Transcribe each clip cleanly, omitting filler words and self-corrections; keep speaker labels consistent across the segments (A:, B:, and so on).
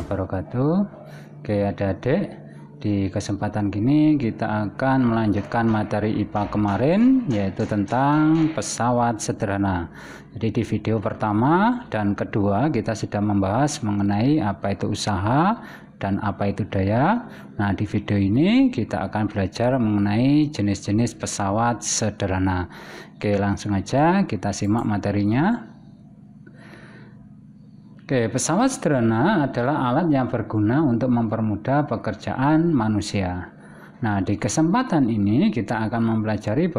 A: wabarakatuh. Oke adik-adik, di kesempatan gini kita akan melanjutkan materi IPA kemarin, yaitu tentang pesawat sederhana. Jadi di video pertama dan kedua kita sudah membahas mengenai apa itu usaha dan apa itu daya. Nah, di video ini kita akan belajar mengenai jenis-jenis pesawat sederhana. Oke, langsung aja kita simak materinya. Oke, pesawat sederhana adalah alat yang berguna untuk mempermudah pekerjaan manusia. Nah, di kesempatan ini kita akan mempelajari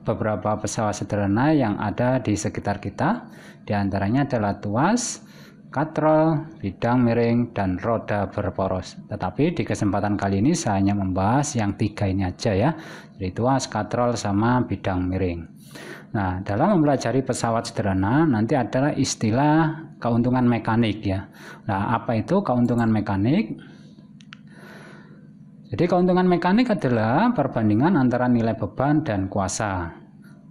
A: beberapa pesawat sederhana yang ada di sekitar kita. Di antaranya adalah tuas, katrol, bidang miring, dan roda berporos. Tetapi di kesempatan kali ini saya hanya membahas yang tiga ini aja ya. Jadi tuas, katrol, sama bidang miring. Nah, dalam mempelajari pesawat sederhana nanti adalah istilah keuntungan mekanik ya. Nah, apa itu keuntungan mekanik? Jadi keuntungan mekanik adalah perbandingan antara nilai beban dan kuasa.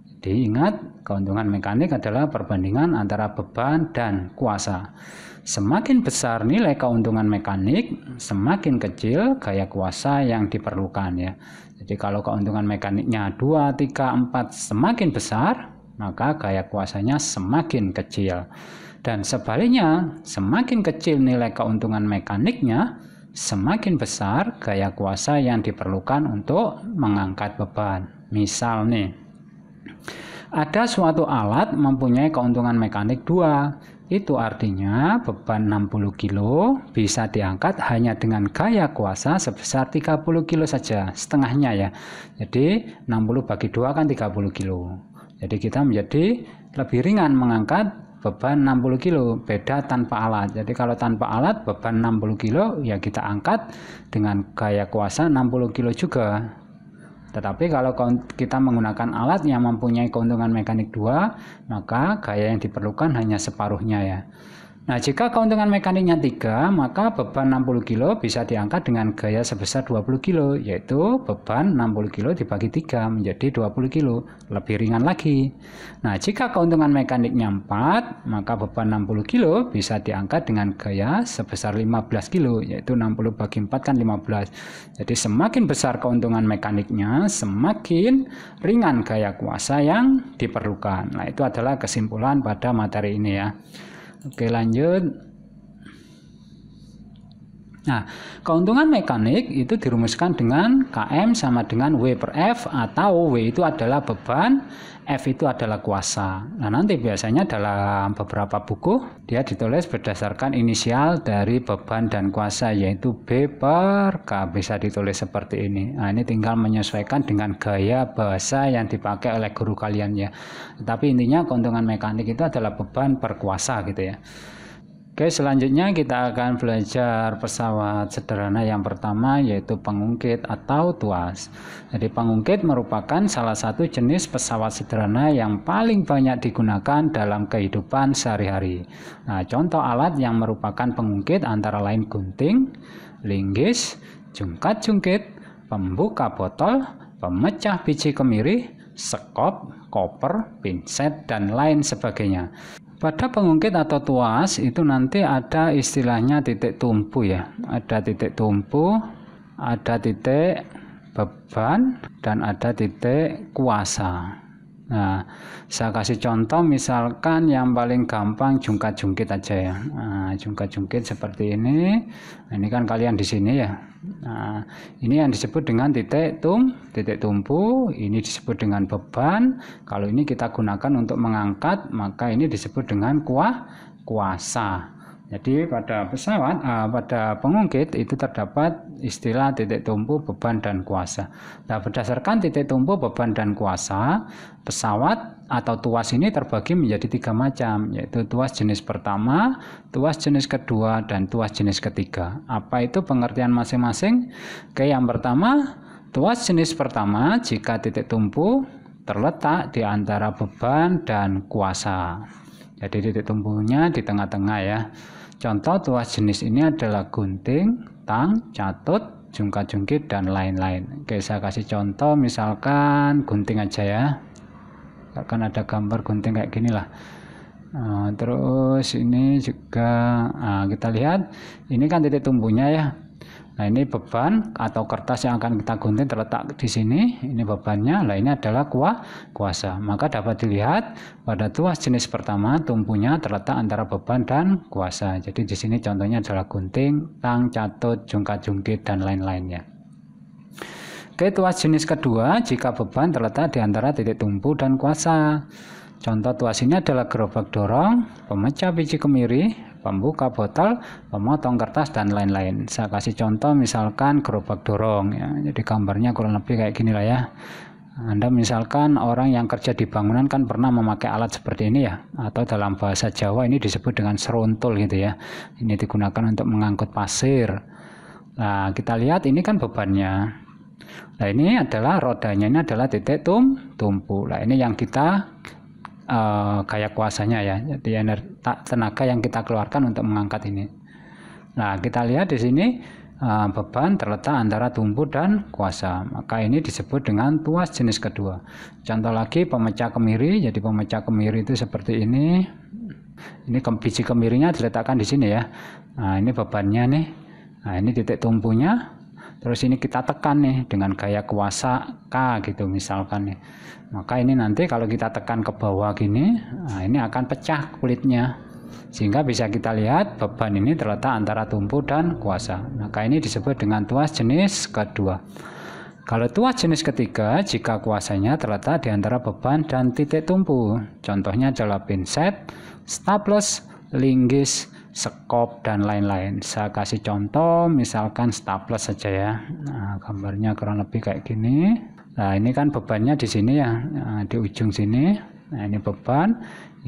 A: Jadi ingat, keuntungan mekanik adalah perbandingan antara beban dan kuasa. Semakin besar nilai keuntungan mekanik, semakin kecil gaya kuasa yang diperlukan ya. Jadi kalau keuntungan mekaniknya 2, 3, 4 semakin besar, maka gaya kuasanya semakin kecil. Dan sebaliknya, semakin kecil nilai keuntungan mekaniknya, semakin besar gaya kuasa yang diperlukan untuk mengangkat beban. Misal nih, ada suatu alat mempunyai keuntungan mekanik 2. Itu artinya beban 60 kilo bisa diangkat hanya dengan gaya kuasa sebesar 30 kilo saja, setengahnya ya. Jadi 60 bagi 2 kan 30 kilo. Jadi kita menjadi lebih ringan mengangkat beban 60 kilo, beda tanpa alat. Jadi kalau tanpa alat beban 60 kilo ya kita angkat dengan gaya kuasa 60 kilo juga. Tetapi kalau kita menggunakan alat yang mempunyai keuntungan mekanik 2, maka gaya yang diperlukan hanya separuhnya ya. Nah, jika keuntungan mekaniknya 3, maka beban 60 kilo bisa diangkat dengan gaya sebesar 20 kilo, yaitu beban 60 kilo dibagi 3 menjadi 20 kilo, lebih ringan lagi. Nah, jika keuntungan mekaniknya 4, maka beban 60 kilo bisa diangkat dengan gaya sebesar 15 kilo, yaitu 60 bagi 4 kan 15. Jadi semakin besar keuntungan mekaniknya, semakin ringan gaya kuasa yang diperlukan. Nah, itu adalah kesimpulan pada materi ini ya. Oke, lanjut. Nah, keuntungan mekanik itu dirumuskan dengan Km sama dengan W per F, atau W itu adalah beban, F itu adalah kuasa. Nah, nanti biasanya dalam beberapa buku dia ditulis berdasarkan inisial dari beban dan kuasa, yaitu B per K, bisa ditulis seperti ini. Nah, ini tinggal menyesuaikan dengan gaya bahasa yang dipakai oleh guru kalian ya. Tapi intinya keuntungan mekanik itu adalah beban per kuasa gitu ya. Oke, selanjutnya kita akan belajar pesawat sederhana yang pertama, yaitu pengungkit atau tuas. Jadi pengungkit merupakan salah satu jenis pesawat sederhana yang paling banyak digunakan dalam kehidupan sehari-hari. Nah, contoh alat yang merupakan pengungkit antara lain gunting, linggis, jungkat-jungkit, pembuka botol, pemecah biji kemiri, sekop, koper, pinset, dan lain sebagainya. Pada pengungkit atau tuas itu nanti ada istilahnya titik tumpu ya. Ada titik tumpu, ada titik beban, dan ada titik kuasa. Nah, saya kasih contoh misalkan yang paling gampang jungkat-jungkit aja ya. Nah, jungkat-jungkit seperti ini. Nah, ini kan kalian di sini ya. Nah, ini yang disebut dengan titik tumpu, ini disebut dengan beban. Kalau ini kita gunakan untuk mengangkat, maka ini disebut dengan kuasa. Jadi pada pesawat, pada pengungkit itu terdapat istilah titik tumpu, beban, dan kuasa. Nah, berdasarkan titik tumpu, beban, dan kuasa, pesawat atau tuas ini terbagi menjadi 3 macam, yaitu tuas jenis pertama, tuas jenis kedua, dan tuas jenis ketiga. Apa itu pengertian masing-masing? Oke, yang pertama, tuas jenis pertama jika titik tumpu terletak di antara beban dan kuasa. Jadi titik tumpunya di tengah-tengah ya. Contoh tuas jenis ini adalah gunting, tang, catut, jungkat-jungkit, dan lain-lain. Oke, saya kasih contoh misalkan gunting aja ya. Akan ada gambar gunting kayak gini lah. Terus ini juga kita lihat ini kan titik tumpunya ya. Nah, ini beban atau kertas yang akan kita gunting terletak di sini. Ini bebannya. Nah, ini adalah kuasa. Maka dapat dilihat pada tuas jenis pertama tumpunya terletak antara beban dan kuasa. Jadi di sini contohnya adalah gunting, tang, catut, jungkat-jungkit dan lain-lainnya. Oke, tuas jenis kedua jika beban terletak di antara titik tumpu dan kuasa. Contoh tuas ini adalah gerobak dorong, pemecah biji kemiri, pembuka botol, pemotong kertas dan lain-lain. Saya kasih contoh misalkan gerobak dorong ya. Jadi gambarnya kurang lebih kayak gini lah ya. Anda misalkan orang yang kerja di bangunan kan pernah memakai alat seperti ini ya, atau dalam bahasa Jawa ini disebut dengan seruntul gitu ya. Ini digunakan untuk mengangkut pasir. Nah, kita lihat ini kan bebannya. Nah, ini adalah rodanya, ini adalah titik tumpu. Nah, ini yang kita gaya kuasanya ya, jadi tenaga yang kita keluarkan untuk mengangkat ini. Nah, kita lihat di sini beban terletak antara tumpu dan kuasa, maka ini disebut dengan tuas jenis kedua. Contoh lagi pemecah kemiri. Jadi pemecah kemiri itu seperti ini biji kemirinya diletakkan di sini ya. Nah, ini bebannya nih. Nah, ini titik tumpunya. Terus ini kita tekan nih dengan gaya kuasa K gitu misalkan nih. Maka ini nanti kalau kita tekan ke bawah gini, nah ini akan pecah kulitnya. Sehingga bisa kita lihat beban ini terletak antara tumpu dan kuasa. Maka ini disebut dengan tuas jenis kedua. Kalau tuas jenis ketiga, jika kuasanya terletak di antara beban dan titik tumpu. Contohnya adalah pinset, staples, linggis, sekop dan lain-lain. Saya kasih contoh misalkan staples saja ya. Nah, gambarnya kurang lebih kayak gini. Nah, ini kan bebannya di sini ya, di ujung sini. Nah, ini beban,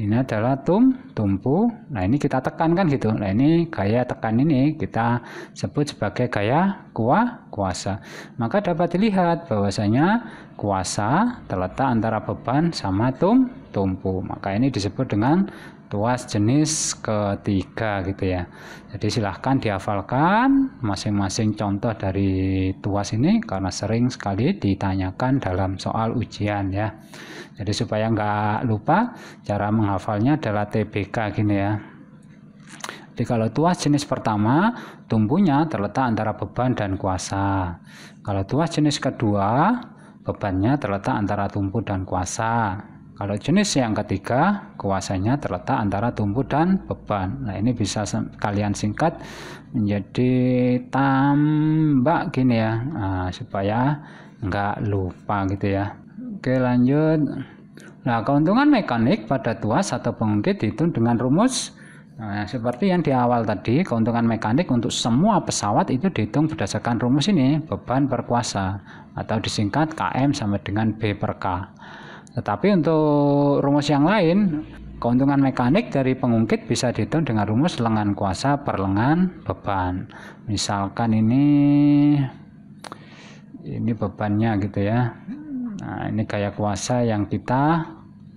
A: ini adalah tumpu. Nah, ini kita tekan kan gitu. Nah, ini gaya tekan ini kita sebut sebagai gaya kuasa. Maka dapat dilihat bahwasanya kuasa terletak antara beban sama tumpu. Maka ini disebut dengan tuas jenis ketiga gitu ya. Jadi silahkan dihafalkan masing-masing contoh dari tuas ini karena sering sekali ditanyakan dalam soal ujian ya. Jadi supaya nggak lupa, cara menghafalnya adalah TBK gini ya. Jadi kalau tuas jenis pertama tumpunya terletak antara beban dan kuasa. Kalau tuas jenis kedua bebannya terletak antara tumpu dan kuasa. Kalau jenis yang ketiga, kuasanya terletak antara tumpu dan beban. Nah, ini bisa kalian singkat menjadi tambak gini ya, supaya nggak lupa gitu ya. Oke, lanjut. Nah, keuntungan mekanik pada tuas atau pengungkit dihitung dengan rumus. Nah, seperti yang di awal tadi, keuntungan mekanik untuk semua pesawat itu dihitung berdasarkan rumus ini, beban per kuasa, atau disingkat KM sama dengan B per K. Tetapi untuk rumus yang lain, keuntungan mekanik dari pengungkit bisa dihitung dengan rumus lengan kuasa per lengan beban. Misalkan ini bebannya gitu ya. Nah, ini gaya kuasa yang kita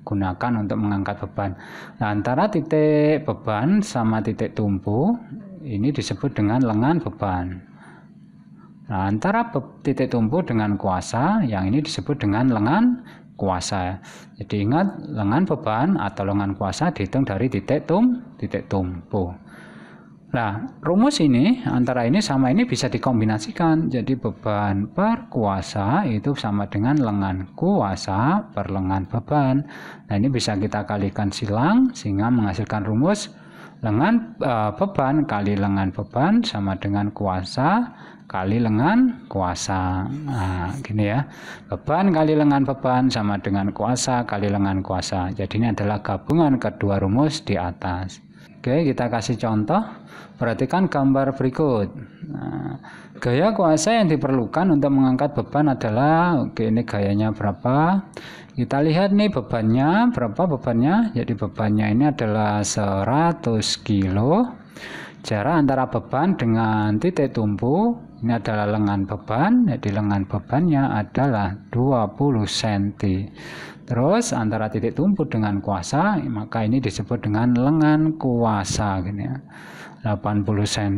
A: gunakan untuk mengangkat beban. Nah, antara titik beban sama titik tumpu ini disebut dengan lengan beban. Nah, antara titik tumpu dengan kuasa yang ini disebut dengan lengan kuasa. Jadi ingat, lengan beban atau lengan kuasa dihitung dari titik tumpu. Nah, rumus ini antara ini sama ini bisa dikombinasikan. Jadi beban per kuasa itu sama dengan lengan kuasa per lengan beban. Nah, ini bisa kita kalikan silang sehingga menghasilkan rumus lengan beban kali lengan beban sama dengan kuasa kali lengan kuasa. Nah, gini ya. Beban kali lengan beban sama dengan kuasa kali lengan kuasa. Jadi ini adalah gabungan kedua rumus di atas. Oke, kita kasih contoh. Perhatikan gambar berikut. Nah, gaya kuasa yang diperlukan untuk mengangkat beban adalah, oke, ini gayanya berapa? Kita lihat nih bebannya, berapa bebannya? Jadi bebannya ini adalah 100 kilo. Jarak antara beban dengan titik tumpu ini adalah lengan beban, jadi lengan bebannya adalah 20 cm. Terus antara titik tumpu dengan kuasa, maka ini disebut dengan lengan kuasa gini ya, 80 cm.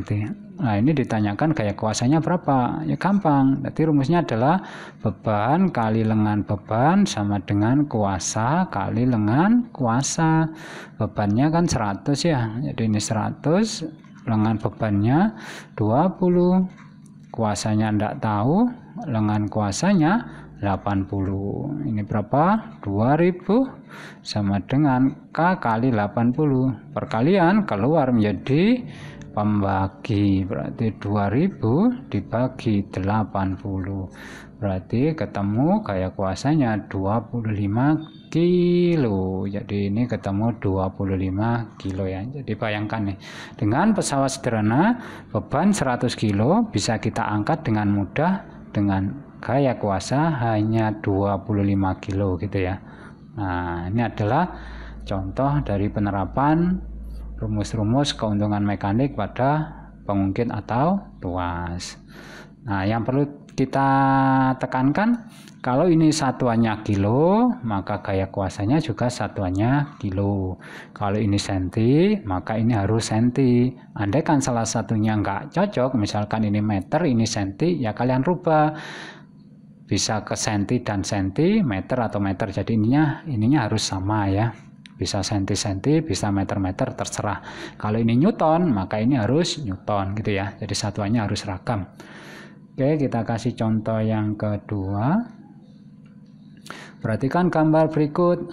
A: Nah, ini ditanyakan gaya kuasanya berapa? Ya gampang. Jadi rumusnya adalah beban kali lengan beban sama dengan kuasa kali lengan kuasa. Bebannya kan 100 ya. Jadi ini 100, lengan bebannya 20. Kuasanya enggak tahu, lengan kuasanya 80. Ini berapa? 2000 sama dengan K kali 80. Perkalian keluar menjadi pembagi, berarti 2000 dibagi 80, berarti ketemu gaya kuasanya 25 kilo. Jadi ini ketemu 25 kilo ya. Jadi bayangkan nih, dengan pesawat sederhana beban 100 kilo bisa kita angkat dengan mudah dengan gaya kuasa hanya 25 kilo gitu ya. Nah, ini adalah contoh dari penerapan rumus-rumus keuntungan mekanik pada pengungkit atau tuas. Nah, yang perlu kita tekankan, kalau ini satuannya kilo, maka gaya kuasanya juga satuannya kilo. Kalau ini senti, maka ini harus senti. Andaikan salah satunya nggak cocok, misalkan ini meter, ini senti, ya kalian rubah. Bisa ke senti dan senti, meter atau meter. Jadi ininya harus sama ya. Bisa senti-senti, bisa meter-meter, terserah. Kalau ini newton, maka ini harus newton gitu ya. Jadi satuannya harus ragam. Oke, kita kasih contoh yang kedua. Perhatikan gambar berikut.